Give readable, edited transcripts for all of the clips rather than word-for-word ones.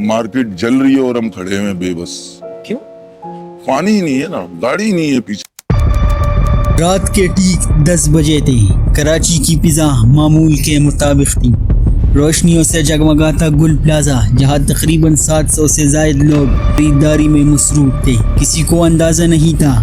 Market जल रही है और हम खड़े हैं बेबस। क्यों? पानी ही नहीं है ना, गाड़ी ही नहीं है पीछे। रात के ठीक 10 बजे थे। कराची की फिजा मामूल के मुताबिक थी। रोशनियों से जगमगाता गुल प्लाजा, जहां तकरीबन 700 से जायद लोग खरीदारी में मसरूफ थे। किसी को अंदाज़ा नहीं था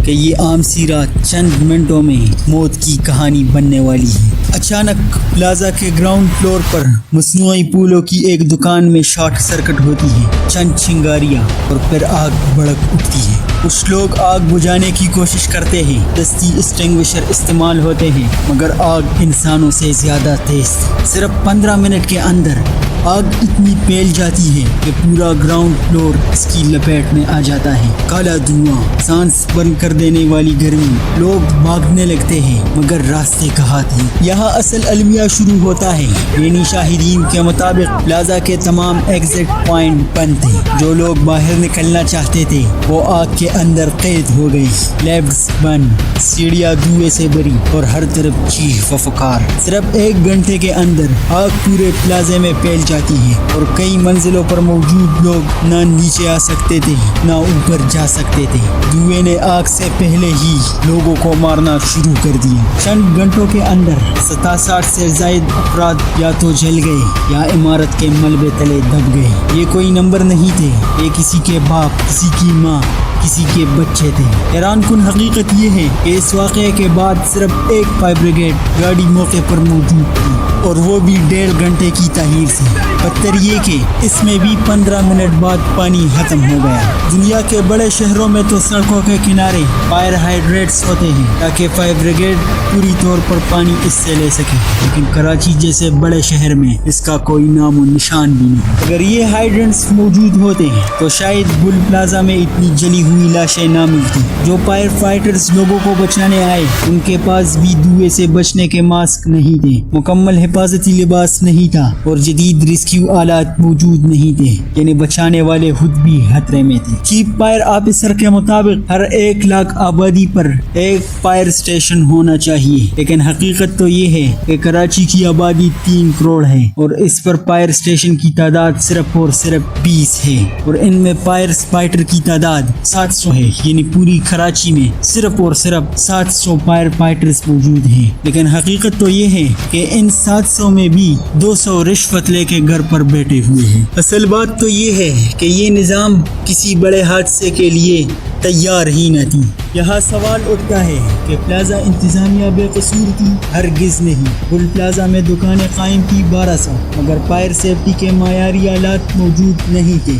कि ये आम सी रात चंद मिनटों में मौत की कहानी बनने वाली है। अचानक प्लाजा के ग्राउंड फ्लोर पर मसनूई फूलों की एक दुकान में शॉर्ट सर्किट होती है। चंद चिंगारियां और फिर आग भड़क उठती है। कुछ लोग आग बुझाने की कोशिश करते हैं। दस्ती एक्सटिंग्विशर इस्तेमाल होते हैं, मगर आग इंसानों से ज़्यादा तेज थी। सिर्फ 15 मिनट के अंदर आग इतनी फैल जाती है कि पूरा ग्राउंड फ्लोर इसकी लपेट में आ जाता है। काला धुआं, सांस बंद कर देने वाली गर्मी। लोग भागने लगते हैं, मगर रास्ते कहाँ थे। यहाँ असल अलमिया शुरू होता है। यानी शाहिदीन के मुताबिक प्लाजा के तमाम एग्जिट पॉइंट बंद थे। जो लोग बाहर निकलना चाहते थे वो आग के अंदर कैद हो गए। लैब्स बंद, सीढ़ियाँ धुएं से भरी और हर तरफ चीख व फुकार। सिर्फ 1 घंटे के अंदर आग पूरे प्लाजे में फैल जाती है और कई मंजिलों पर मौजूद लोग ना नीचे आ सकते थे ना ऊपर जा सकते थे। धुएं ने आग से पहले ही लोगों को मारना शुरू कर दिया। चंद घंटों के अंदर 67 से ज्यादा अफराद या तो जल गए या इमारत के मलबे तले दब गए। ये कोई नंबर नहीं थे, ये किसी के बाप, किसी की माँ, किसी के बच्चे थे। हैरान कुन हकीकत ये है कि इस वाक़े के बाद सिर्फ एक फायर ब्रिगेड गाड़ी मौके पर मौजूद थी और वो भी 1.5 घंटे की ताहीर से। बदतर ये कि इसमें भी 15 मिनट बाद पानी खत्म हो गया। दुनिया के बड़े शहरों में तो सड़कों के किनारे फायर हाइड्रेट्स होते हैं ताकि फायर ब्रिगेड पूरी तौर पर पानी इससे ले सके, लेकिन कराची जैसे बड़े शहर में इसका कोई नामो निशान भी नहीं। अगर ये हाइड्रेंट्स मौजूद होते हैं तो शायद गुल प्लाजा में इतनी जली हुई लाशें ना मिलती। जो फायर फाइटर्स लोगों को बचाने आए उनके पास भी धुएं से बचने के मास्क नहीं थे, मुकम्मल हिफाजती लिबास नहीं था और जदीद रेस्क्यू आलात मौजूद नहीं थे। यानी बचाने वाले खुद भी खतरे में थे। चीफ फायर ऑफिसर के मुताबिक हर 1 लाख आबादी पर एक फायर स्टेशन होना चाहिए, लेकिन हकीकत तो ये है कि कराची की आबादी 3 करोड़ है और इस पर फायर स्टेशन की तादाद सिर्फ और सिर्फ 20 है और इनमें फायर फाइटर की तादाद 700 है। यानी पूरी कराची में सिर्फ और सिर्फ 700 फायर फाइटर्स मौजूद हैं। लेकिन हकीकत तो ये है कि इन 700 में भी 200 रिश्वत लेके घर पर बैठे हुए हैं। असल बात तो ये है कि ये निज़ाम किसी बड़े हादसे के लिए तैयार ही न थी। यहाँ सवाल उठता है कि प्लाजा इंतजामिया बेकसूर थी? हरगिज़ नहीं। गुल प्लाजा में दुकानें कायम की 1200, मगर फायर सेफ्टी के मायारी आलात मौजूद नहीं थे।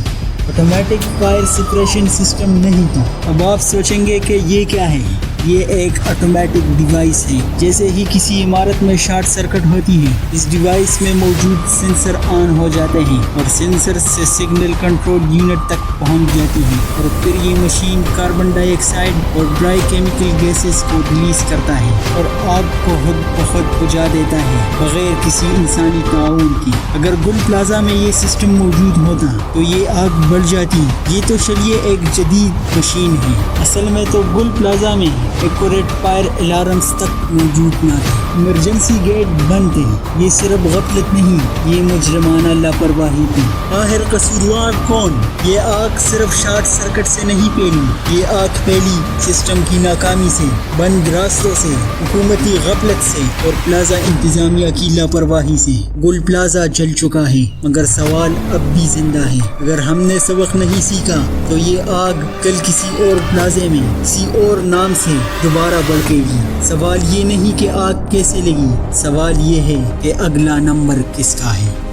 ऑटोमेटिक फायर सेपरेशन सिस्टम नहीं था। अब आप सोचेंगे कि ये क्या है? ये एक ऑटोमेटिक डिवाइस है। जैसे ही किसी इमारत में शॉर्ट सर्किट होती है, इस डिवाइस में मौजूद सेंसर ऑन हो जाते हैं और सेंसर से सिग्नल कंट्रोल यूनिट तक पहुंच जाती है और फिर ये मशीन कार्बन डाइऑक्साइड और ड्राई केमिकल गैसेस को रिलीज करता है और आग को खुद ब खुद बुझा देता है बगैर किसी इंसानी ताउन के। अगर गुल प्लाजा में ये सिस्टम मौजूद होता तो ये आग बढ़ जाती। ये तो चलिए एक जदीद मशीन है। असल में तो गुल प्लाजा में एक्यूरेट फायर अलार्म्स तक मौजूद न थे। इमरजेंसी गेट बंद थे। ये सिर्फ गफलत नहीं, ये मुजरमाना लापरवाही थी। आखिर कसूरवार कौन? ये आग सिर्फ शॉर्ट सर्किट से नहीं फैली, ये आग फैली सिस्टम की नाकामी से, बंद रास्तों से, हुकूमती गफलत से और प्लाजा इंतजामिया की लापरवाही से। गुल प्लाजा जल चुका है, मगर सवाल अब भी जिंदा है। अगर हमने सबक नहीं सीखा तो ये आग कल किसी और प्लाजे में किसी और नाम से दोबारा भड़केगी। सवाल ये नहीं कि आग कैसे लगी, सवाल ये है कि अगला नंबर किसका है।